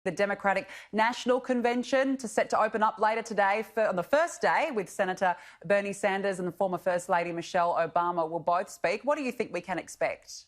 The Democratic National Convention set to open up later today on the first day with Senator Bernie Sanders and the former First Lady Michelle Obama will both speak. What do you think we can expect?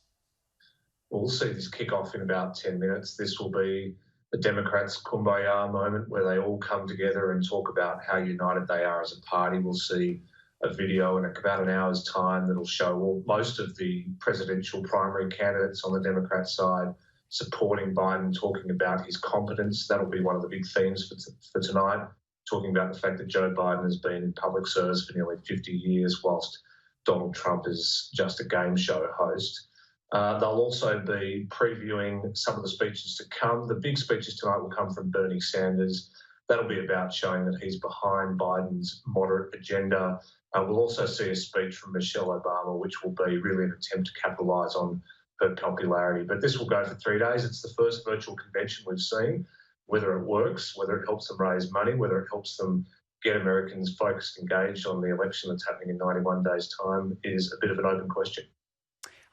We'll see this kick off in about 10 minutes. This will be the Democrats' kumbaya moment where they all come together and talk about how united they are as a party. We'll see a video in about an hour's time that'll show most of the presidential primary candidates on the Democrat side supporting Biden, talking about his competence. That'll be one of the big themes for tonight, talking about the fact that Joe Biden has been in public service for nearly 50 years, whilst Donald Trump is just a game show host. They'll also be previewing some of the speeches to come. The big speeches tonight will come from Bernie Sanders. That'll be about showing that he's behind Biden's moderate agenda. We'll also see a speech from Michelle Obama, which will be really an attempt to capitalise on her popularity. But this will go for 3 days. It's the first virtual convention we've seen. Whether it works, whether it helps them raise money, whether it helps them get Americans focused, engaged on the election that's happening in 91 days' time is a bit of an open question.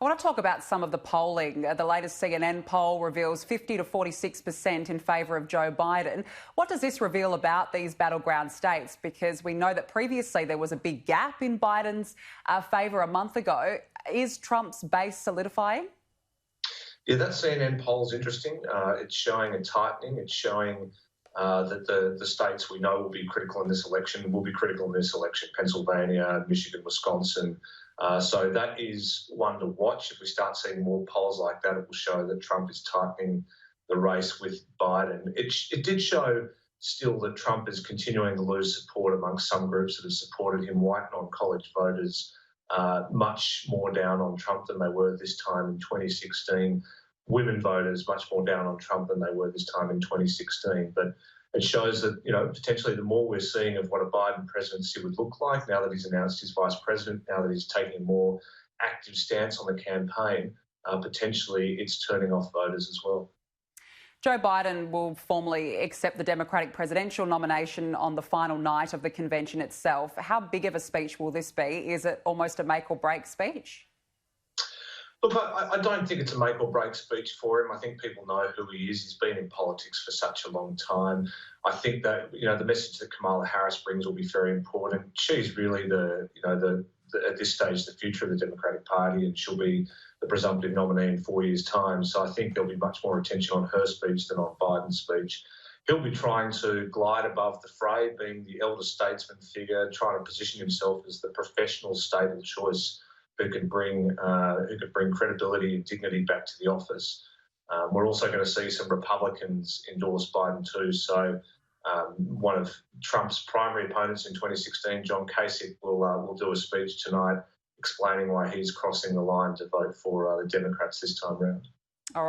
I want to talk about some of the polling. The latest CNN poll reveals 50 to 46% in favour of Joe Biden. What does this reveal about these battleground states? Because we know that previously there was a big gap in Biden's favour a month ago. Is Trump's base solidifying? Yeah, that CNN poll is interesting. It's showing a tightening. It's showing that the states we know will be critical in this election will be critical in this election: Pennsylvania, Michigan, Wisconsin. So that is one to watch. If we start seeing more polls like that, it will show that Trump is tightening the race with Biden. It did show still that Trump is continuing to lose support amongst some groups that have supported him. White non-college voters much more down on Trump than they were this time in 2016. Women voters much more down on Trump than they were this time in 2016. But it shows that, potentially the more we're seeing of what a Biden presidency would look like now that he's announced his vice president, now that he's taking a more active stance on the campaign, potentially it's turning off voters as well. Joe Biden will formally accept the Democratic presidential nomination on the final night of the convention itself. How big of a speech will this be? Is it almost a make or break speech? Look, I don't think it's a make or break speech for him. I think people know who he is. He's been in politics for such a long time. I think that, the message that Kamala Harris brings will be very important. She's really at this stage, the future of the Democratic Party, and she'll be the presumptive nominee in 4 years' time. So I think there'll be much more attention on her speech than on Biden's speech. He'll be trying to glide above the fray, being the elder statesman figure, trying to position himself as the professional, stable choice who could bring credibility and dignity back to the office. We're also going to see some Republicans endorse Biden too. So one of Trump's primary opponents in 2016, John Kasich, will do a speech tonight explaining why he's crossing the line to vote for the Democrats this time round.